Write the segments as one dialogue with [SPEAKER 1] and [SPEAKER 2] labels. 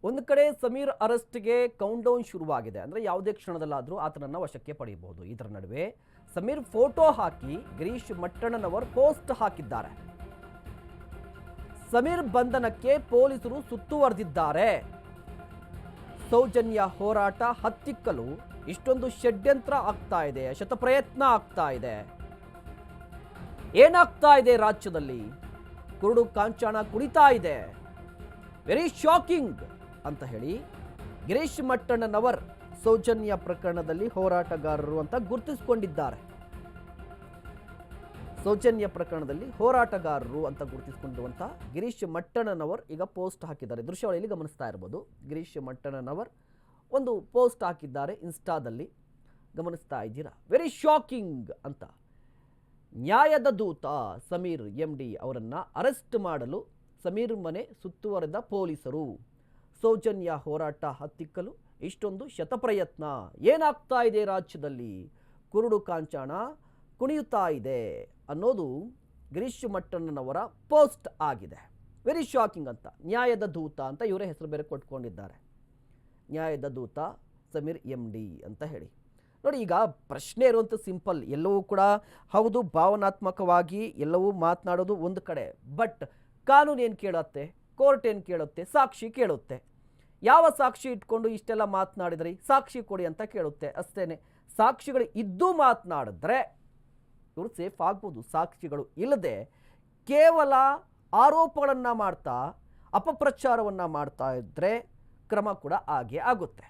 [SPEAKER 1] ಒಂದು ಕಡೆ Sameer ಅರೆಸ್ಟ್ಗೆ count down ಶುರುವಾಗಿದೆ. ಅಂದರೆ ಯಾವುದೇ ಕ್ಷಣದಲ್ಲಾದರೂ ಆತನನ್ನು ವಶಕ್ಕೆ ಪಡೆಯಬಹುದು. ಇದರ ನಡುವೆ ಸಮೀರ್ ಫೋಟೋ ಹಾಕಿ ಗಿರೀಶ್ ಮಟ್ಟಣ್ಣನವರ್ ಪೋಸ್ಟ್ ಹಾಕಿದ್ದಾರೆ. ಸಮೀರ್ ಬಂಧನಕ್ಕೆ ಪೊಲೀಸರು ಸುತ್ತುವರೆದಿದ್ದಾರೆ. ಸೌಜನ್ಯ ಹೋರಾಟ ಹತ್ತಿಕ್ಕಲು ಇಷ್ಟೊಂದು ಷಡ್ಯಂತ್ರ ಆಗ್ತಾ ಇದೆ, ಶತಪ್ರಯತ್ನ ಆಗ್ತಾ ಇದೆ. ಏನಾಗ್ತಾ ಇದೆ ರಾಜ್ಯದಲ್ಲಿ? ಕುರುಡು ಕಾಂಚಾಣ ಕುಣಿತಾ ಇದೆ. ವೆರಿ ಶಾಕಿಂಗ್ ಅಂತ ಹೇಳಿ ಗಿರೀಶ್ ಮಟ್ಟಣ್ಣನವರ್ ಸೌಜನ್ಯ ಪ್ರಕರಣದಲ್ಲಿ ಹೋರಾಟಗಾರರು ಅಂತ ಗುರುತಿಸಿಕೊಂಡಿದ್ದಾರೆ. ಸೌಜನ್ಯ ಪ್ರಕರಣದಲ್ಲಿ ಹೋರಾಟಗಾರರು ಅಂತ ಗುರುತಿಸಿಕೊಂಡಿರುವಂಥ ಗಿರೀಶ್ ಮಟ್ಟಣ್ಣನವರ್ ಈಗ ಪೋಸ್ಟ್ ಹಾಕಿದ್ದಾರೆ. ದೃಶ್ಯಾವಳಿಯಲ್ಲಿ ಗಮನಿಸ್ತಾ ಇರ್ಬೋದು. ಗಿರೀಶ್ ಮಟ್ಟಣ್ಣನವರ್ ಒಂದು ಪೋಸ್ಟ್ ಹಾಕಿದ್ದಾರೆ ಇನ್ಸ್ಟಾದಲ್ಲಿ, ಗಮನಿಸ್ತಾ ಇದ್ದೀರಾ. ವೆರಿ ಶಾಕಿಂಗ್ ಅಂತ. ನ್ಯಾಯದ ದೂತ ಸಮೀರ್ MD ಅವರನ್ನು ಅರೆಸ್ಟ್ ಮಾಡಲು ಸಮೀರ್ ಮನೆ ಸುತ್ತುವರೆದ ಪೊಲೀಸರು. ಸೌಜನ್ಯ ಹೋರಾಟ ಹತ್ತಿಕ್ಕಲು ಇಷ್ಟೊಂದು ಶತಪ್ರಯತ್ನ. ಏನಾಗ್ತಾ ಇದೆ ರಾಜ್ಯದಲ್ಲಿ? ಕುರುಡು ಕಾಂಚಾಣ ಕುಣಿಯುತ್ತಾ ಇದೆ ಅನ್ನೋದು ಗಿರೀಶ್ ಮಟ್ಟಣ್ಣನವರ ಪೋಸ್ಟ್ ಆಗಿದೆ. ವೆರಿ ಶಾಕಿಂಗ್ ಅಂತ. ನ್ಯಾಯದ ದೂತ ಅಂತ ಇವರೇ ಹೆಸರು ಬೇರೆ ಕೊಟ್ಕೊಂಡಿದ್ದಾರೆ. ನ್ಯಾಯದ ದೂತ ಸಮೀರ್ MD ಅಂತ ಹೇಳಿ. ನೋಡಿ, ಈಗ ಪ್ರಶ್ನೆ ಇರುವಂಥ ಸಿಂಪಲ್. ಎಲ್ಲವೂ ಕೂಡ ಹೌದು, ಭಾವನಾತ್ಮಕವಾಗಿ ಎಲ್ಲವೂ ಮಾತನಾಡೋದು ಒಂದು ಕಡೆ. ಬಟ್ ಕಾನೂನು ಏನು ಕೇಳುತ್ತೆ, ಕೋರ್ಟ್ ಏನು ಕೇಳುತ್ತೆ, ಸಾಕ್ಷಿ ಕೇಳುತ್ತೆ. ಯಾವ ಸಾಕ್ಷಿ ಇಟ್ಕೊಂಡು ಇಷ್ಟೆಲ್ಲ ಮಾತನಾಡಿದ್ರಿ, ಸಾಕ್ಷಿ ಕೊಡಿ ಅಂತ ಕೇಳುತ್ತೆ ಅಷ್ಟೇನೆ. ಸಾಕ್ಷಿಗಳು ಇದ್ದು ಮಾತನಾಡಿದ್ರೆ ಇವರು ಸೇಫ್ ಆಗ್ಬೋದು. ಸಾಕ್ಷಿಗಳು ಇಲ್ಲದೆ ಕೇವಲ ಆರೋಪಗಳನ್ನು ಮಾಡ್ತಾ ಅಪಪ್ರಚಾರವನ್ನು ಮಾಡ್ತಾ ಇದ್ದರೆ ಕ್ರಮ ಕೂಡ ಹಾಗೆ ಆಗುತ್ತೆ.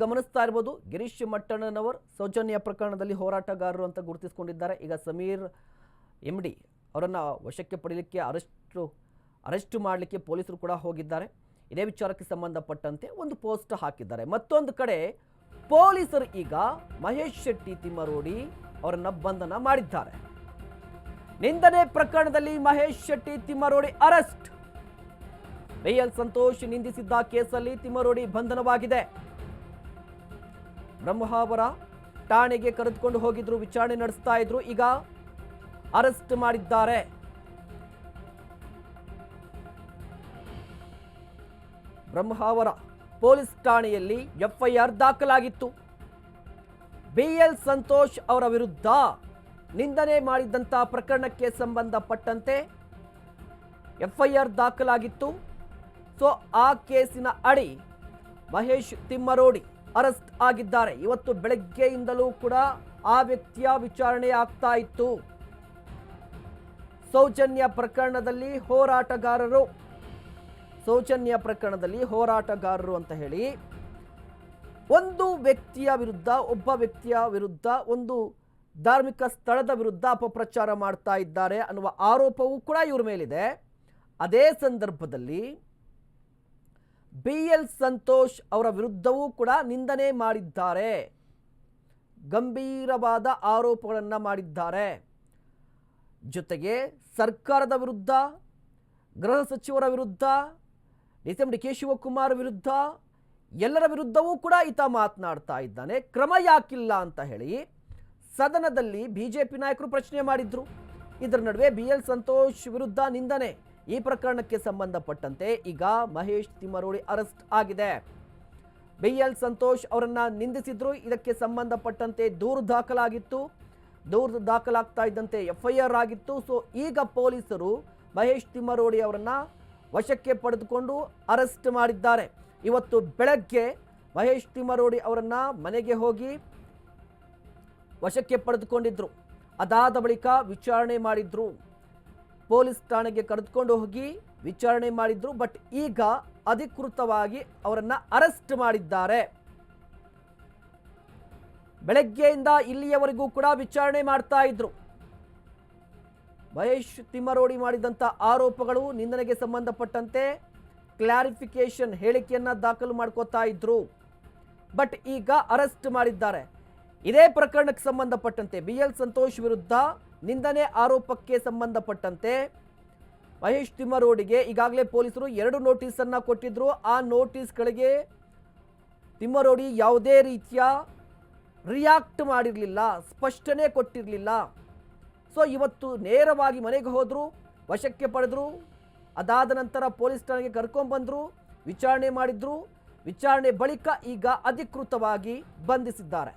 [SPEAKER 1] ಗಮನಿಸ್ತಾ ಇರ್ಬೋದು. ಗಿರೀಶ್ ಮಟ್ಟಣ್ಣನವರ್ ಸೌಜನ್ಯ ಪ್ರಕರಣದಲ್ಲಿ ಹೋರಾಟಗಾರರು ಅಂತ ಗುರುತಿಸಿಕೊಂಡಿದ್ದಾರೆ. ಈಗ ಸಮೀರ್ MD ಅವರನ್ನು ವಶಕ್ಕೆ ಪಡೆಯಲಿಕ್ಕೆ ಅರೆಸ್ಟ್ ಮಾಡಲಿಕ್ಕೆ ಪೊಲೀಸರು ಕೂಡ ಹೋಗಿದ್ದಾರೆ. ಇದೇ ವಿಚಾರಕ್ಕೆ ಸಂಬಂಧಪಟ್ಟಂತೆ ಒಂದು ಪೋಸ್ಟ್ ಹಾಕಿದ್ದಾರೆ. ಮತ್ತೊಂದು ಕಡೆ ಪೊಲೀಸರು ಈಗ ಮಹೇಶ್ ಶೆಟ್ಟಿ ತಿಮ್ಮರೋಡಿ ಅವರನ್ನು ಬಂಧನ ಮಾಡಿದ್ದಾರೆ. ನಿಂದನೆ ಪ್ರಕರಣದಲ್ಲಿ ಮಹೇಶ್ ಶೆಟ್ಟಿ ತಿಮ್ಮರೋಡಿ ಅರೆಸ್ಟ್. BL ಸಂತೋಷ್ ನಿಂದಿಸಿದ್ದ ಕೇಸಲ್ಲಿ ತಿಮ್ಮರೋಡಿ ಬಂಧನವಾಗಿದೆ. ಬ್ರಹ್ಮಾವರ ಠಾಣೆಗೆ ಕರೆದುಕೊಂಡು ಹೋಗಿದ್ರು, ವಿಚಾರಣೆ ನಡೆಸ್ತಾ ಇದ್ರು. ಈಗ ಅರೆಸ್ಟ್ ಮಾಡಿದ್ದಾರೆ. ಬ್ರಹ್ಮಾವರ ಪೊಲೀಸ್ ಠಾಣೆಯಲ್ಲಿ FIR ದಾಖಲಾಗಿತ್ತು. BL ಸಂತೋಷ್ ಅವರ ವಿರುದ್ಧ ನಿಂದನೆ ಮಾಡಿದಂಥ ಪ್ರಕರಣಕ್ಕೆ ಸಂಬಂಧಪಟ್ಟಂತೆ FIR ದಾಖಲಾಗಿತ್ತು. ಸೊ ಆ ಕೇಸಿನ ಅಡಿ ಮಹೇಶ್ ತಿಮ್ಮರೋಡಿ ಅರೆಸ್ಟ್ ಆಗಿದ್ದಾರೆ. ಇವತ್ತು ಬೆಳಗ್ಗೆಯಿಂದಲೂ ಕೂಡ ಆ ವ್ಯಕ್ತಿಯ ವಿಚಾರಣೆ ಆಗ್ತಾ ಇತ್ತು. ಸೌಜನ್ಯ ಪ್ರಕರಣದಲ್ಲಿ ಹೋರಾಟಗಾರರು ಅಂತ ಹೇಳಿ ಒಬ್ಬ ವ್ಯಕ್ತಿಯ ವಿರುದ್ಧ ಒಂದು ಧಾರ್ಮಿಕ ಸ್ಥಳದ ವಿರುದ್ಧ ಅಪಪ್ರಚಾರ ಮಾಡ್ತಾ ಇದ್ದಾರೆ ಅನ್ನುವ ಆರೋಪವೂ ಕೂಡ ಇವ್ರ ಮೇಲಿದೆ. ಅದೇ ಸಂದರ್ಭದಲ್ಲಿ BL ಸಂತೋಷ್ ಅವರ ವಿರುದ್ಧವೂ ಕೂಡ ನಿಂದನೆ ಮಾಡಿದ್ದಾರೆ. ಗಂಭೀರವಾದ ಆರೋಪಗಳನ್ನು ಮಾಡಿದ್ದಾರೆ. ಜೊತೆಗೆ ಸರ್ಕಾರದ ವಿರುದ್ಧ, ಗೃಹ ಸಚಿವರ ವಿರುದ್ಧ, DK ಶಿವಕುಮಾರ್ ವಿರುದ್ಧ, ಎಲ್ಲರ ವಿರುದ್ಧವೂ ಕೂಡ ಈತ ಮಾತನಾಡ್ತಾ ಇದ್ದಾನೆ. ಕ್ರಮ ಯಾಕಿಲ್ಲ ಅಂತ ಹೇಳಿ ಸದನದಲ್ಲಿ BJP ನಾಯಕರು ಪ್ರಶ್ನೆ ಮಾಡಿದ್ರು. ಇದರ ನಡುವೆ BL ಸಂತೋಷ್ ವಿರುದ್ಧ ನಿಂದನೆ, ಈ ಪ್ರಕರಣಕ್ಕೆ ಸಂಬಂಧಪಟ್ಟಂತೆ ಈಗ ಮಹೇಶ್ ತಿಮ್ಮರೋಡಿ ಅರೆಸ್ಟ್ ಆಗಿದೆ. BL ಸಂತೋಷ್ ಅವರನ್ನ ನಿಂದಿಸಿದ್ರು. ಇದಕ್ಕೆ ಸಂಬಂಧಪಟ್ಟಂತೆ ದೂರು ದಾಖಲಾಗಿತ್ತು. ದೂರು ದಾಖಲಾಗ್ತಾ ಇದ್ದಂತೆ FIR ಆಗಿತ್ತು. ಸೊ ಈಗ ಪೊಲೀಸರು ಮಹೇಶ್ ತಿಮ್ಮರೋಡಿ ಅವರನ್ನ ವಶಕ್ಕೆ ಪಡೆದುಕೊಂಡು ಅರೆಸ್ಟ್ ಮಾಡಿದ್ದಾರೆ. ಇವತ್ತು ಬೆಳಗ್ಗೆ ಮಹೇಶ್ ತಿಮ್ಮರೋಡಿ ಅವರನ್ನ ಮನೆಗೆ ಹೋಗಿ ವಶಕ್ಕೆ ಪಡೆದುಕೊಂಡಿದ್ರು. ಅದಾದ ಬಳಿಕ ವಿಚಾರಣೆ ಮಾಡಿದ್ರು. ಪೊಲೀಸ್ ಠಾಣೆಗೆ ಕರೆದುಕೊಂಡು ಹೋಗಿ ವಿಚಾರಣೆ ಮಾಡಿದ್ರು. ಬಟ್ ಈಗ ಅಧಿಕೃತವಾಗಿ ಅವರನ್ನ ಅರೆಸ್ಟ್ ಮಾಡಿದ್ದಾರೆ. ಬೆಳಗ್ಗೆಯಿಂದ ಇಲ್ಲಿಯವರೆಗೂ ಕೂಡ ವಿಚಾರಣೆ ಮಾಡ್ತಾ ಇದ್ರು. ಮಹೇಶ್ ತಿಮ್ಮರೋಡಿ ಮಾಡಿದಂಥ ಆರೋಪಗಳು, ನಿಂದನೆಗೆ ಸಂಬಂಧಪಟ್ಟಂತೆ ಕ್ಲಾರಿಫಿಕೇಶನ್ ಹೇಳಿಕೆಯನ್ನ ದಾಖಲು ಮಾಡ್ಕೋತಾ ಇದ್ರು. ಬಟ್ ಈಗ ಅರೆಸ್ಟ್ ಮಾಡಿದ್ದಾರೆ. ಇದೇ ಪ್ರಕರಣಕ್ಕೆ ಸಂಬಂಧಪಟ್ಟಂತೆ BL ಸಂತೋಷ್ ವಿರುದ್ಧ ನಿಂದನೆ ಆರೋಪಕ್ಕೆ ಸಂಬಂಧಪಟ್ಟಂತೆ ಮಹೇಶ್ ತಿಮ್ಮರೋಡಿಗೆ ಈಗಾಗಲೇ ಪೊಲೀಸರು 2 ನೋಟಿಸನ್ನು ಕೊಟ್ಟಿದ್ರು. ಆ ನೋಟಿಸ್ಗಳಿಗೆ ತಿಮ್ಮರೋಡಿ ಯಾವುದೇ ರೀತಿಯ ರಿಯಾಕ್ಟ್ ಮಾಡಿರಲಿಲ್ಲ, ಸ್ಪಷ್ಟನೆ ಕೊಟ್ಟಿರಲಿಲ್ಲ. ಸೊ ಇವತ್ತು ನೇರವಾಗಿ ಮನೆಗೆ ಹೋದರು, ವಶಕ್ಕೆ ಪಡೆದರು. ಅದಾದ ನಂತರ ಪೊಲೀಸ್ ಠಾಣೆಗೆ ಕರ್ಕೊಂಡ್ಬಂದರು, ವಿಚಾರಣೆ ಮಾಡಿದ್ರು. ವಿಚಾರಣೆ ಬಳಿಕ ಈಗ ಅಧಿಕೃತವಾಗಿ ಬಂಧಿಸಿದ್ದಾರೆ.